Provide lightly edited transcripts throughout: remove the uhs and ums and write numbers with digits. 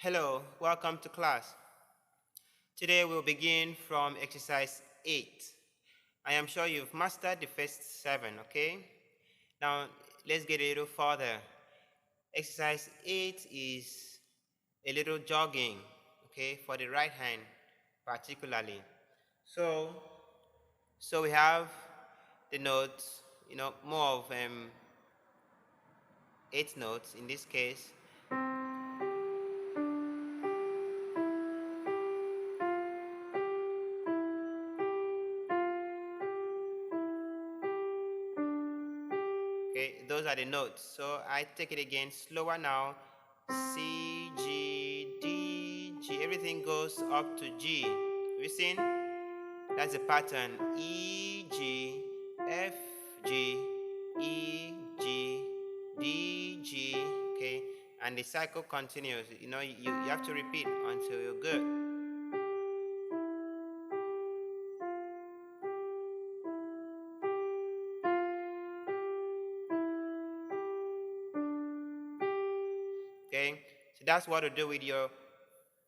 Hello, welcome to class. Today we'll begin from exercise 8. I am sure you've mastered the first 7, okay? Now let's get a little further. Exercise 8 is a little jogging, okay, for the right hand particularly. So we have the notes, more of 8 notes in this case. Okay, those are the notes. So I take it again slower now. C, G, D, G. Everything goes up to G. You seen? That's the pattern. E, G, F, G, E, G, D, G. Okay, and the cycle continues. You have to repeat until you're good. Okay, so that's what to do with your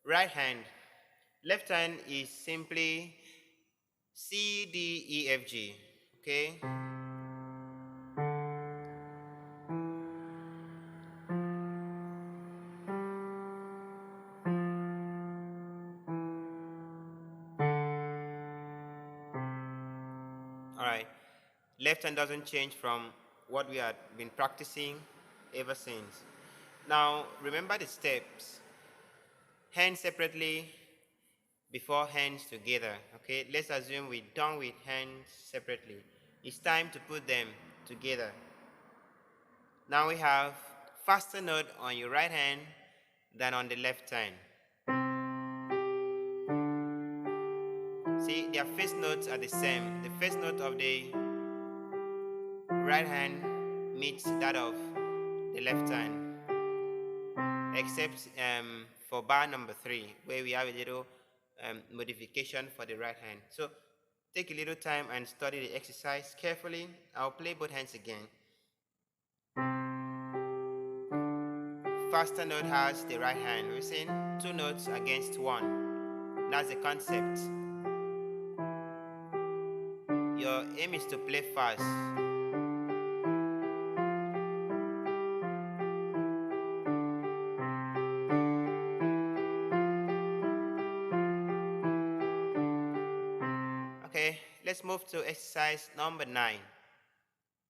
right hand. Left hand is simply C, D, E, F, G. Okay. All right. Left hand doesn't change from what we had been practicing ever since. Now, remember the steps. Hands separately before hands together. Okay, let's assume we're done with hands separately. It's time to put them together. Now we have faster note on your right hand than on the left hand. See, their first notes are the same. The first note of the right hand meets that of the left hand, except for bar number 3, where we have a little modification for the right hand. So take a little time and study the exercise carefully. I'll play both hands again. Faster note has the right hand. We've seen 2 notes against 1. That's the concept. Your aim is to play fast. Okay, let's move to exercise number 9.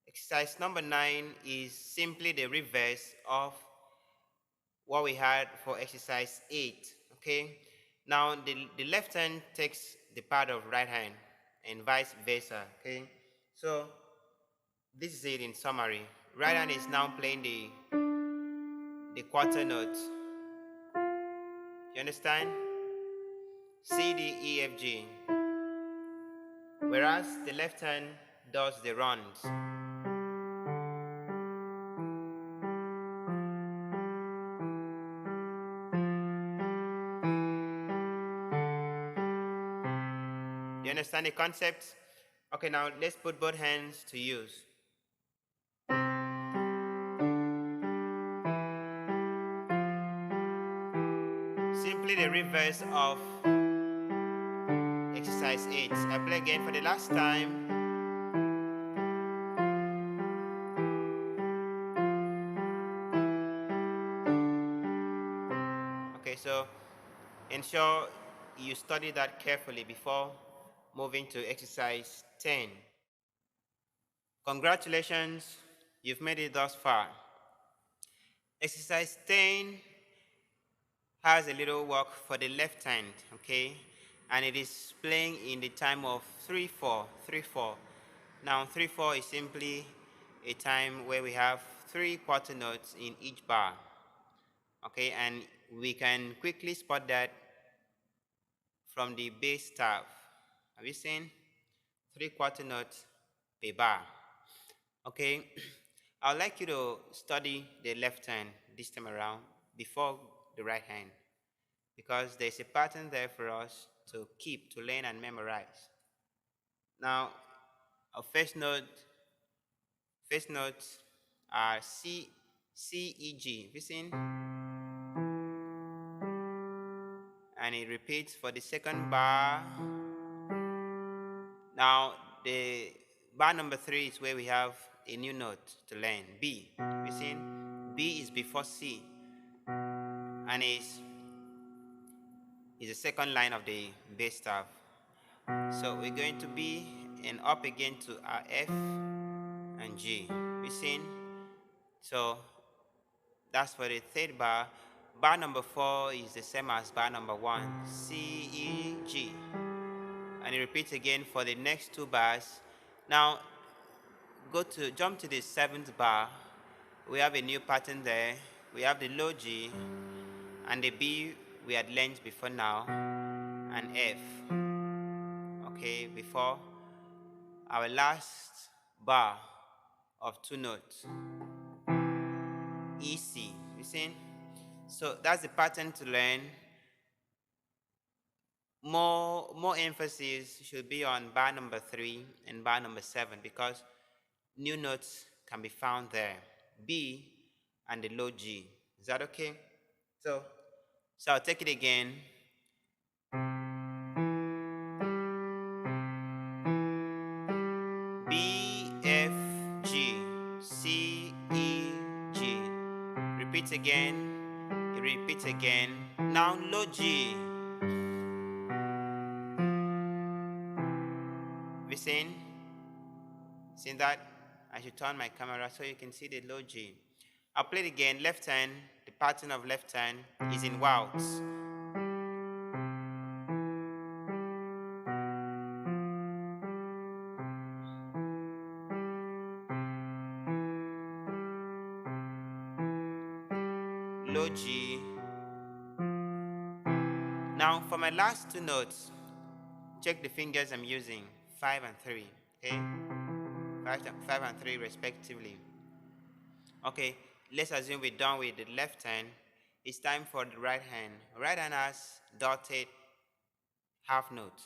Exercise number 9 is simply the reverse of what we had for exercise 8. Okay, now the left hand takes the part of right hand and vice versa. Okay, so this is it in summary. Right hand is now playing the quarter notes. You understand? C, D, E, F, G. Whereas the left hand does the runs. You understand the concept? Okay, now let's put both hands to use. Simply the reverse of exercise 8. I play again for the last time. Okay, so ensure you study that carefully before moving to exercise 10. Congratulations, you've made it thus far. Exercise 10 has a little work for the left hand, okay? And it is playing in the time of 3/4, 3/4. Now 3/4 is simply a time where we have 3 quarter notes in each bar, okay? And we can quickly spot that from the bass tab. Have you seen? 3 quarter notes per bar. Okay, I'd like you to study the left hand this time around before the right hand, because there's a pattern there for us to keep, to learn and memorize. Now, our first notes are C, E, G. Have you seen? and it repeats for the second bar. Now the bar number 3 is where we have a new note to learn, B. You see, B is before C, and is the second line of the bass staff. So we're going to B and up again to our F and G. You see, so that's for the third bar. Bar number 4 is the same as bar number 1, C, E, G. And it repeats again for the next 2 bars. Now, jump to the 7th bar. We have a new pattern there. We have the low G and the B we had learned before now, and F. Okay, before our last bar of 2 notes, E, C. You see? So that's the pattern to learn. More emphasis should be on bar number 3 and bar number 7 because new notes can be found there. B and the low G. Is that okay? So I'll take it again. B, F, G, C, E, G. Repeat again. Repeat again. Now low G. Have you seen? Seen that? I should turn my camera so you can see the low G. I'll play it again. Left hand. The pattern of left hand is in waltz. Low G. Now for my last 2 notes, check the fingers I'm using, 5 and 3, okay? 5 and 3 respectively. Okay, let's assume we're done with the left hand. It's time for the right hand. Right hand has dotted half note.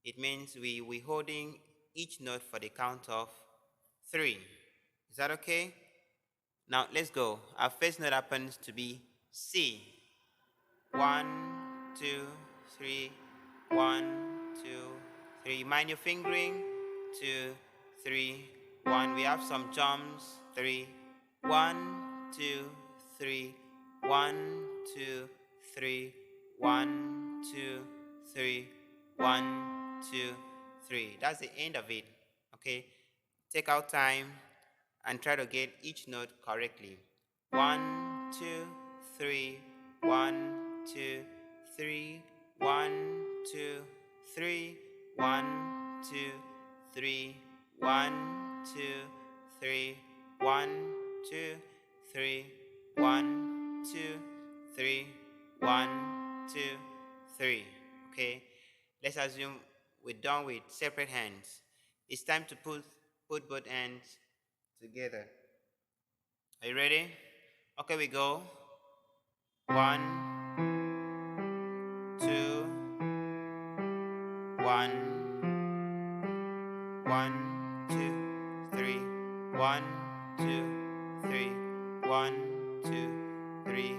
It means we're holding each note for the count of 3. Is that okay? Now let's go. Our first note happens to be C. 1, 2, 3, 1, 2, 3. Mind your fingering. 2, 3, 1. We have some jumps. 3, 1, 2, 3, 1, 2, 3, 1, 2, 3, 1, 2, 3. That's the end of it. Okay. Take out time and try to get each note correctly. 1, 2, 3, 1, 2, 3, 1, 2, 3, 1, 2, 3, 1, 2, 3, 1, 2, 3, 1, 2, 3, 1, 2, 3. Okay, let's assume we're done with separate hands. It's time to put both hands together. Are you ready? Okay, we go. 1, 2, 1, 1, 2, 3, 1, 2, 3, 1, 2, 3,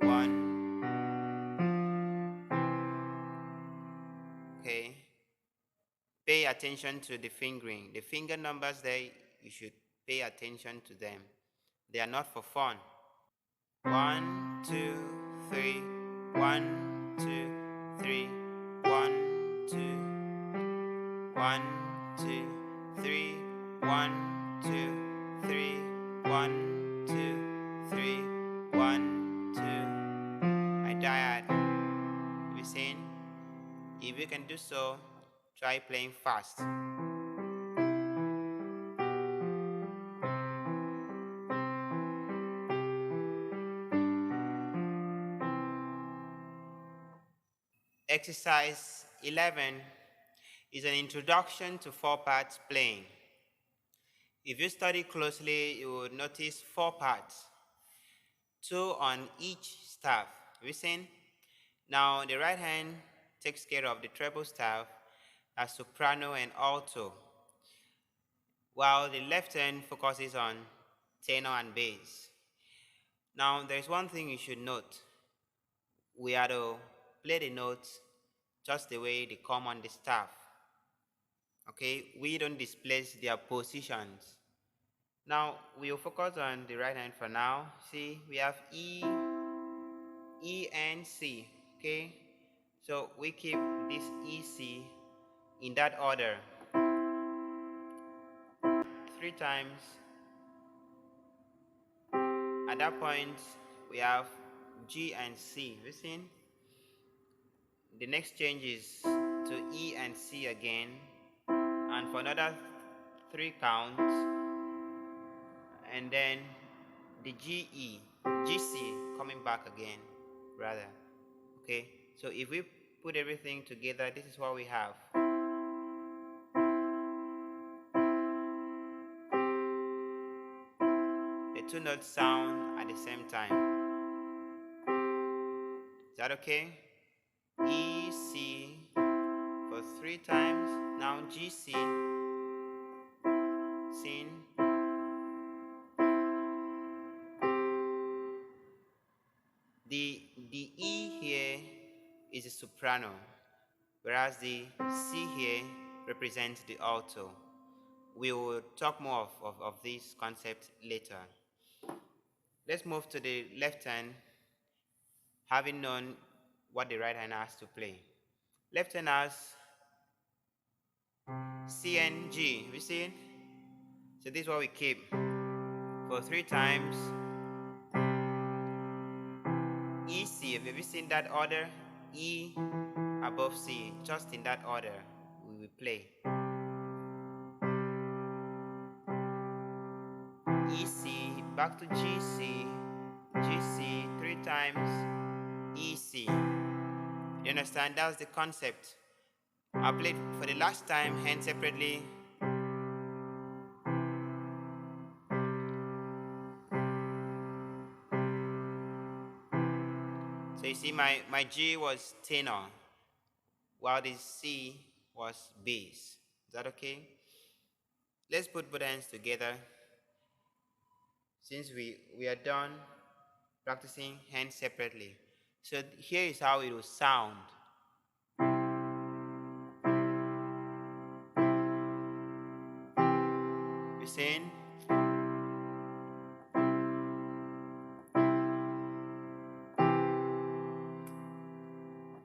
1. Okay. Pay attention to the fingering. The finger numbers there, you should pay attention to them. They are not for fun. 1, 2, 3, 1, 2, 3, 1, 2, 1, 2, 3, 1, 2, 3, 1, 2, 3, 1, 2. I died. Have you seen? If you can do so, try playing fast. Exercise 11 is an introduction to 4-part playing. If you study closely, you will notice 4 parts, 2 on each staff. Listen. Now, the right hand takes care of the treble staff as soprano and alto, while the left hand focuses on tenor and bass. Now, there's one thing you should note. We are to play the notes just the way they come on the staff. Okay, we don't displace their positions. Now we will focus on the right hand for now. See, we have E, E and C. Okay, so we keep this EC in that order. 3 times. At that point, we have G and C. You see? The next change is to E and C again, and for another 3 counts, and then the GC coming back again, rather. Okay, so if we put everything together, this is what we have. The 2 notes sound at the same time. Is that okay? E, C for 3 times. Now G, C, sing. The E here is a soprano, whereas the C here represents the alto. We will talk more of this concept later. Let's move to the left hand, having known what the right hand has to play. Left hand has C and G, you see it? So this is what we keep for 3 times. E, C, have you seen that order? E above C, just in that order we will play. E, C, back to G, C, G, C, 3 times, E, C. You understand? That's the concept. I played for the last time, hand separately. So you see my G was tenor, while the C was bass. Is that okay? Let's put both hands together. Since we are done practicing hands separately. So here is how it will sound. You see?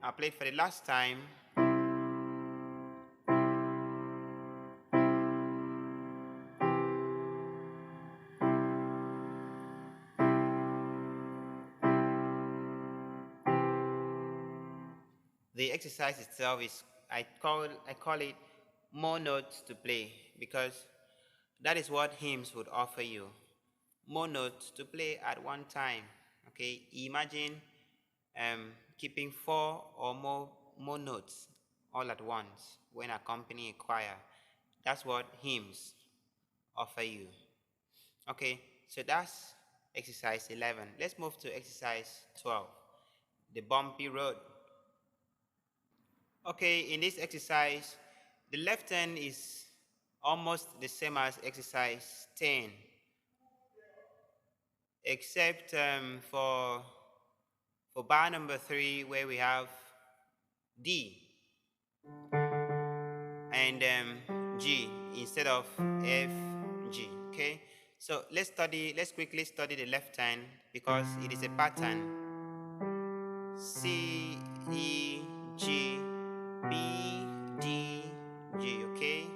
I played for the last time. The exercise itself is, I call it more notes to play, because that is what hymns would offer you. More notes to play at one time. Okay, imagine keeping 4 or more notes all at once when accompanying a choir. That's what hymns offer you. Okay, so that's exercise 11. Let's move to exercise 12, the bumpy road. Okay, in this exercise, the left hand is almost the same as exercise 10, except for bar number 3, where we have D and G instead of F, G. Okay, so let's quickly study the left hand, because it is a pattern. C, E, G, B, D, G. Okay,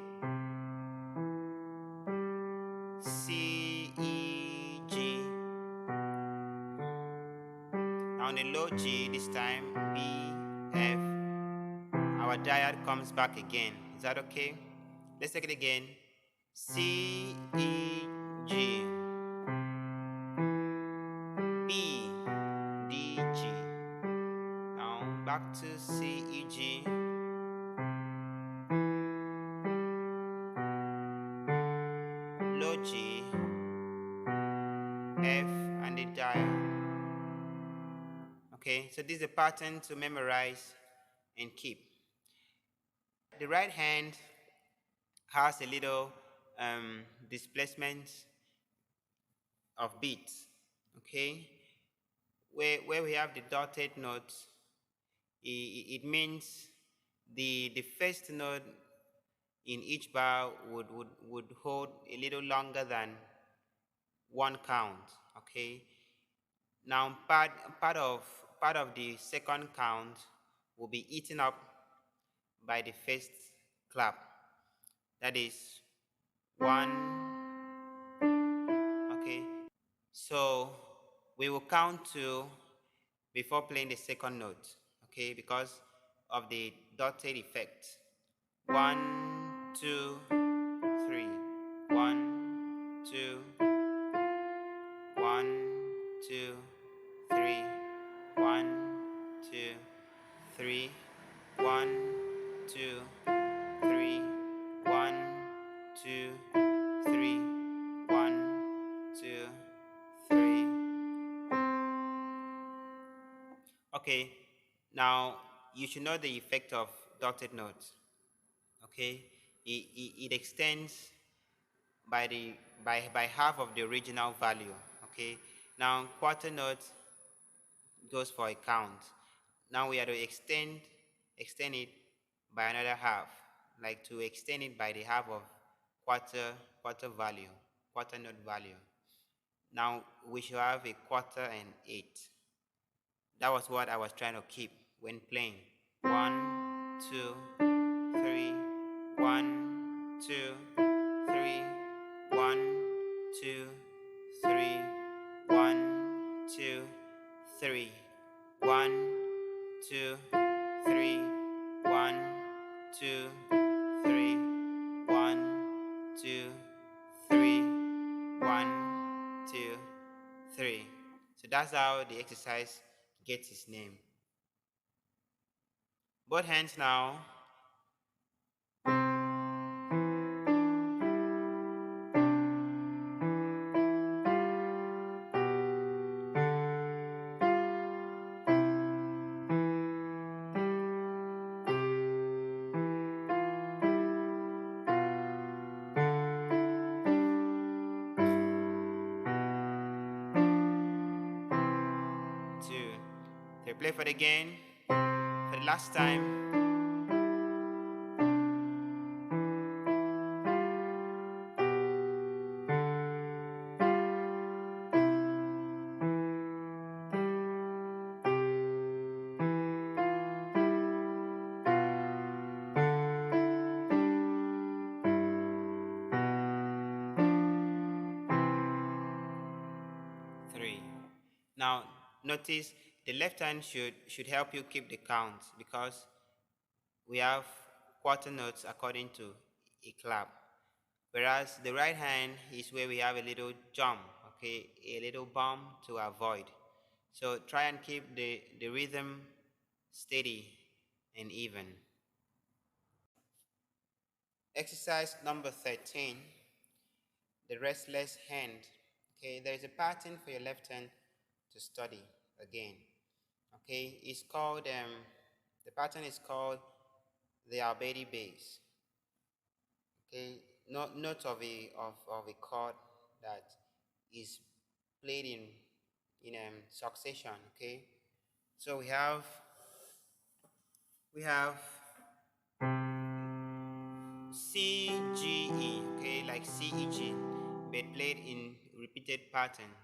C, E, G. On the low G this time, B, F. Our diad comes back again. Is that okay? Let's take it again. C, E, G, B, D, G. Now back to C, E, G. Low G, F, and the diad. Okay, so this is a pattern to memorize and keep. The right hand has a little displacement of beats. Okay, where we have the dotted notes, It means the first note in each bar would hold a little longer than one count. Okay. Now part of the second count will be eaten up by the first clap. That is one. Okay. So we will count two before playing the second note. Okay, because of the dotted effect. 1, 2, 3. 1, 2, 1, 2, 3. 1, 2, 3. 1, 2, 3. 1, 2, 3. 1, 2, 3. Okay, now you should know the effect of dotted notes. Okay, it extends by half of the original value. Okay, now quarter note goes for a count. Now we are to extend it by another half, like to extend it by the half of quarter value, quarter note value. Now we should have a quarter and 8. That was what I was trying to keep when playing. 1, 2, 3. 1, 2, 3. 1, 2, 3. 1, 2, 3. 1, 2, 3. 1, 2, 3. 1, 2, 3. 1, 2, 3. So that's how the exercise gets its name. Both hands now. They play for it again, for the last time. Three. Now, notice the left hand should help you keep the count because we have quarter notes according to a clap. Whereas the right hand is where we have a little jump, okay, a little bump to avoid. So try and keep the rhythm steady and even. Exercise number 13, the restless hand. Okay, there is a pattern for your left hand to study again. Okay, it's called, the pattern is called the Albedi bass. Okay, note of a chord that is played in succession. Okay, so we have C G E. Okay, like C E G, but played in repeated patterns.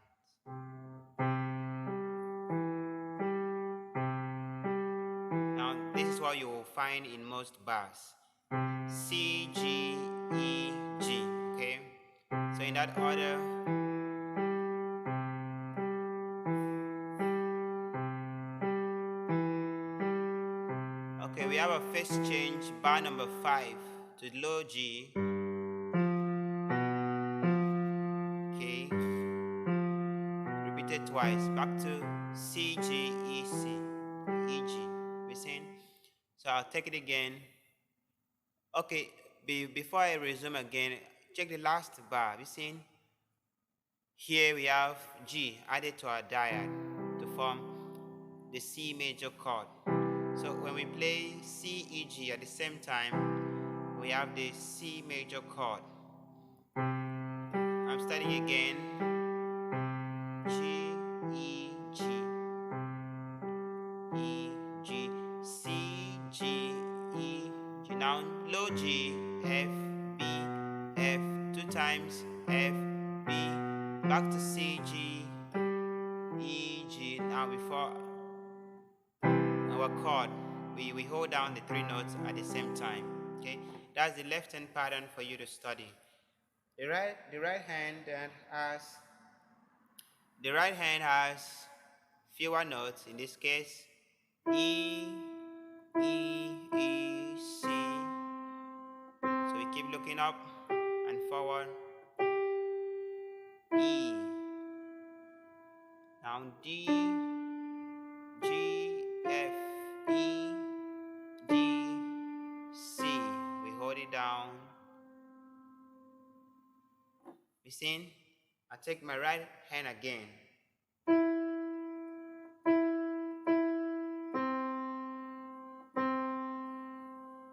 Now this is what you will find in most bars. C G E G. Okay, so in that order. Okay, we have a first change, bar number 5 to low G. Okay, repeated twice, back to C, G, E, C, E, G. We seen? So I'll take it again. Okay, before I resume again, check the last bar. We seen? Here we have G added to our dyad to form the C major chord. So when we play C, E, G at the same time, we have the C major chord. I'm starting again. G, E, G, E, G, back to C, G, E, G. Now before our chord, we hold down the three notes at the same time. Okay, that's the left hand pattern for you to study. The right hand has fewer notes. In this case, E, E, E, C. So we keep looking up and forward. E. Now D, G, F, E, D, C. We hold it down. You see? I take my right hand again.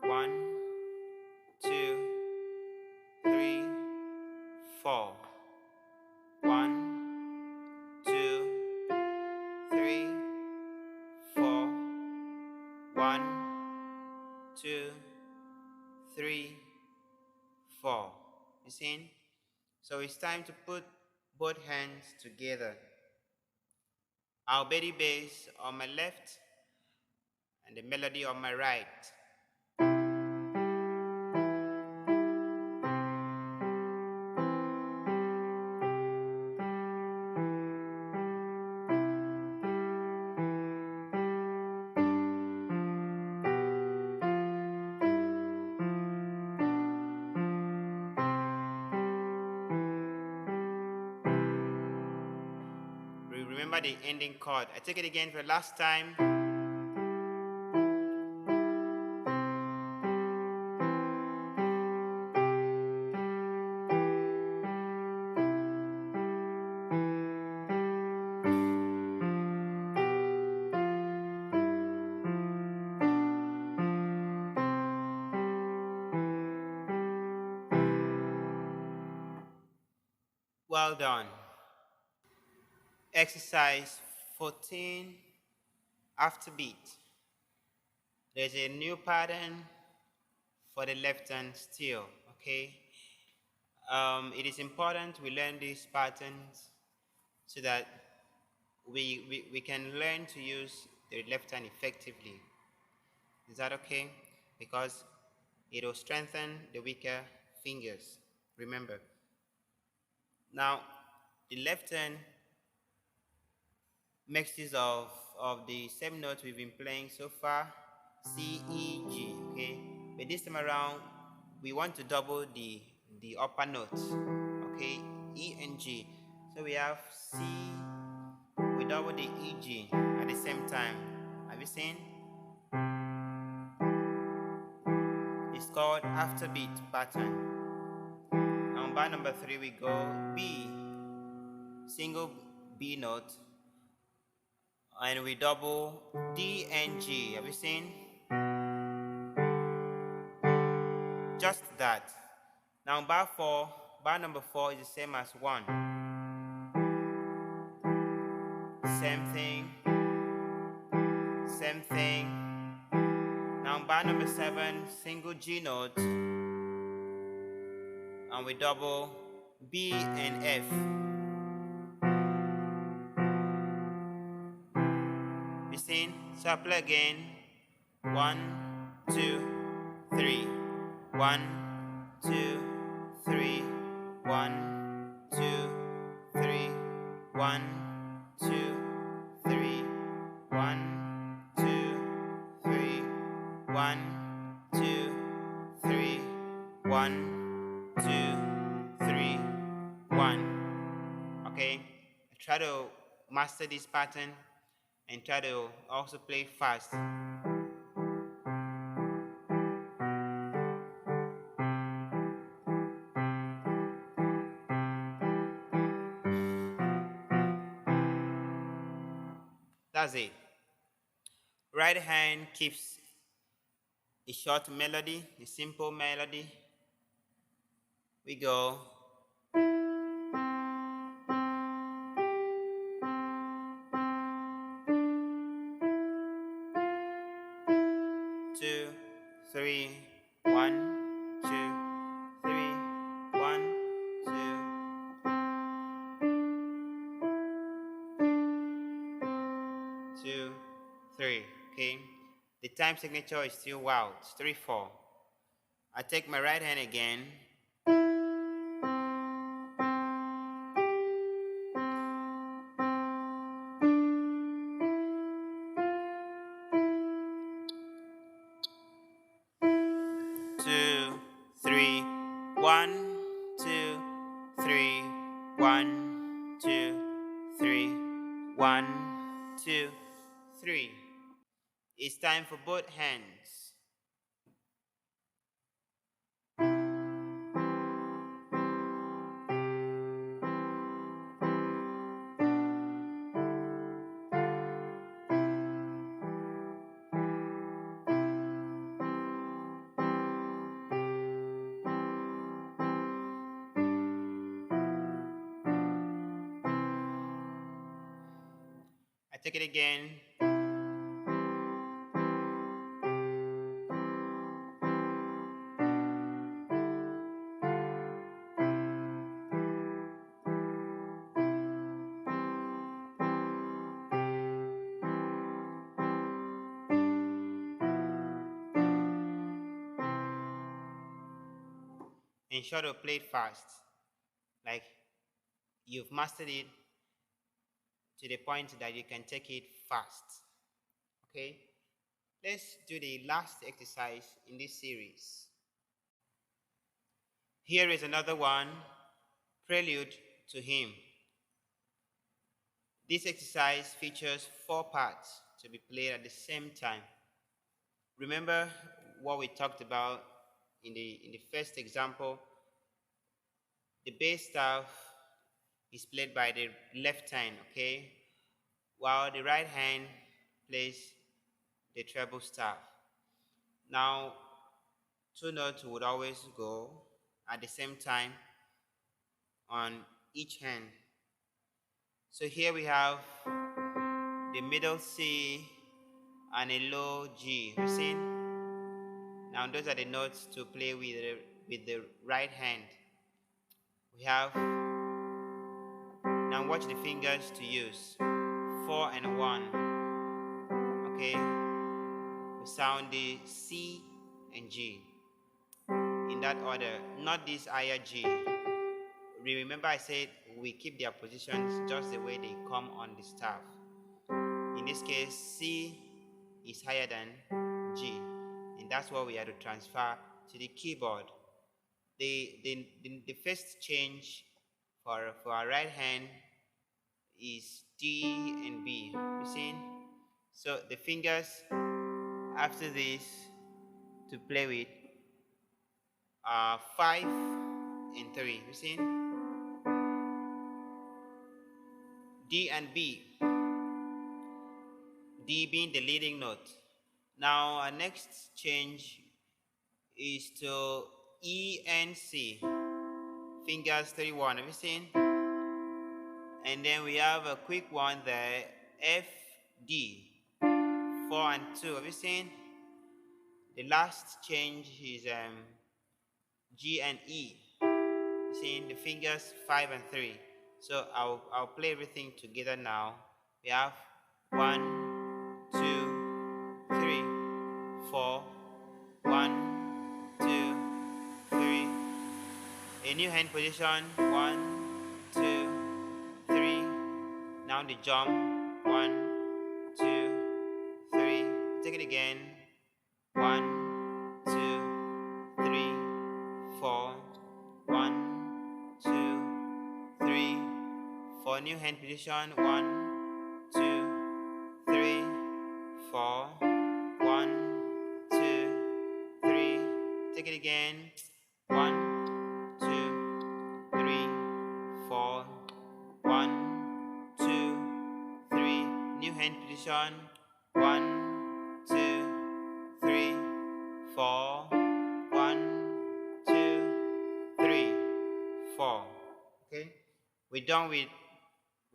One, two, three, four. One, two, three, four. One, two, three, four. You see? So it's time to put both hands together. Our belly bass on my left and the melody on my right. Remember the ending chord. I take it again for the last time. Well done. Exercise 14, after beat. There's a new pattern for the left hand still, okay? It is important we learn these patterns so that we can learn to use the left hand effectively. Is that okay? Because it will strengthen the weaker fingers, remember. Now, the left hand makes use of the same notes we've been playing so far, C, E, G, okay? But this time around, we want to double the upper notes, okay? E and G. So we have C, we double the E, G at the same time. Have you seen? It's called afterbeat pattern. On bar number 3, we go B, single B note, and we double D and G. Have you seen? Just that. Now bar number 4 is the same as 1. Same thing. Same thing. Now bar number 7, single G note, and we double B and F. You seen? So I play again. 1, 2, 3. 1, 2, 3. 1, 2, 3. 1, 2, 3. 1, 2, 3. 1, 2, 3. 1, 2, 3. 1. Okay? Try to master this pattern and try to also play fast. That's it. Right hand keeps a short melody, a simple melody. We go. Two, three, 1, 2, 3, 1, 2. 3. Okay. The time signature is still wow. It's 3-4. I take my right hand again. Two, three, 1, 2, 3, 1, 2, 3, 1, 2, 3. It's time for both hands. I take it again. Ensure to play it fast. Like you've mastered it to the point that you can take it fast. Okay? Let's do the last exercise in this series. Here is another one, Prelude to Him. This exercise features 4 parts to be played at the same time. Remember what we talked about in the first example? The bass staff is played by the left hand, okay? While the right hand plays the treble staff. Now, 2 notes would always go at the same time on each hand. So here we have the middle C and a low G. You see? Now those are the notes to play with the right hand. We have, now watch the fingers to use. 4 and 1. Okay? We sound the C and G in that order, not this higher G. Remember I said we keep their positions just the way they come on the staff. In this case, C is higher than G, and that's what we have to transfer to the keyboard. The first change for our right hand is D and B. You see? So the fingers after this to play with are 5 and 3. You see? D and B. D being the leading note. Now our next change is to E and C. Fingers 31. Have you seen? And then we have a quick one there, F, D. 4 and 2. Have you seen? The last change is G and E. You see the fingers 5 and 3. So I'll play everything together now. We have 1, 2, 3, 4, 1, 2, 3. A new hand position. 1, 2, 3. Now the jump. 1, 2, 3. Take it again. 1, 2, 3, 4. 1, 2, 3, 4. New hand position. 1, 2, 3, 4. 1, 2, 3. Take it again. 1, 2, 3, 4. 1, 2, 3. New hand position. 1, 2, 3, 4. 1, 2, 3, 4. Okay, we're done with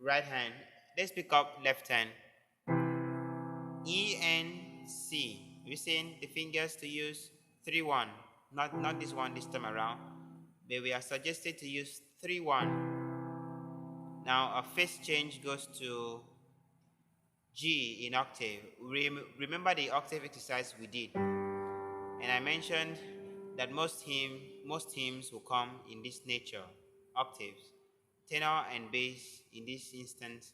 right hand. Let's pick up left hand. E and C. We're saying the fingers to use 3-1, not this one this time around, but we are suggested to use 3-1. Now our first change goes to G in octave. Remember the octave exercise we did, and I mentioned that most hymns will come in this nature, octaves. Tenor and bass in this instance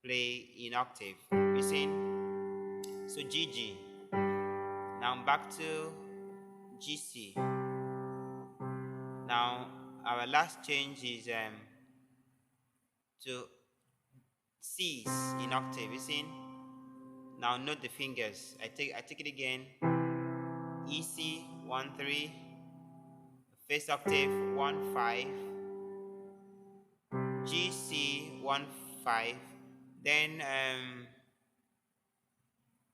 play in octave. You see? So GG. Now back to GC. Now our last change is to C's in octave. You see? Now note the fingers. I take it again. EC 1 3, first octave 1 5, GC 1 5. Then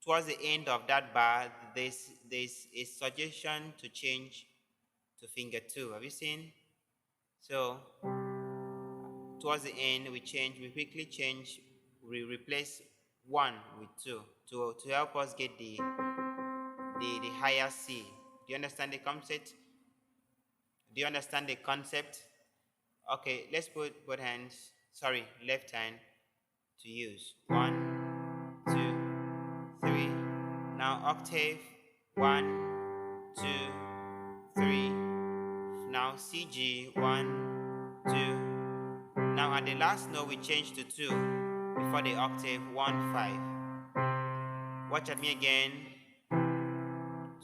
towards the end of that bar, there's a suggestion to change to finger 2. Have you seen? So towards the end, we quickly change, we replace 1 with 2 to help us get the higher C. Do you understand the concept? Do you understand the concept? Okay, let's put both hands, left hand to use. 1, 2, 3. Now octave 1, 2, 3. Now CG 1, 2. Now at the last note we change to 2 before the octave 1, 5. Watch at me again.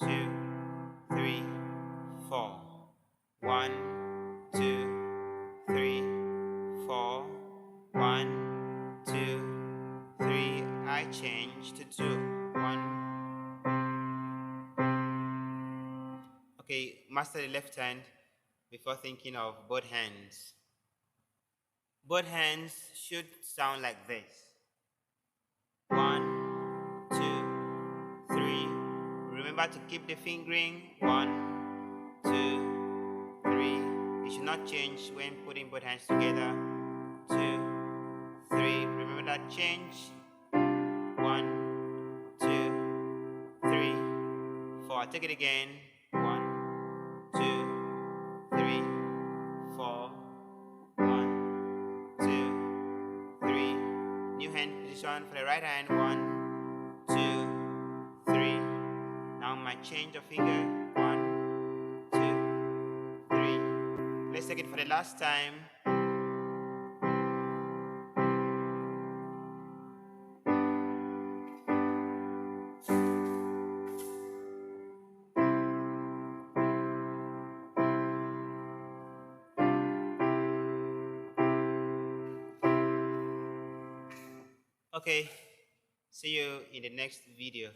2, 3, 4. 1, 2, 3, 4. 1, 2, 3. I change to 2. 1. Okay, master the left hand before thinking of both hands. Both hands should sound like this. 1, 2, 3. Remember to keep the fingering. 1, 2, 3. It should not change when putting both hands together. 2, 3. Remember that change. 1, 2, 3, 4. Take it again. 1, 2, 3, 4. 1, 2, 3. New hand position for the right hand. 1, 2, 3. Now my change of finger. 1, 2, 3. Let's take it for the last time. Okay, see you in the next video.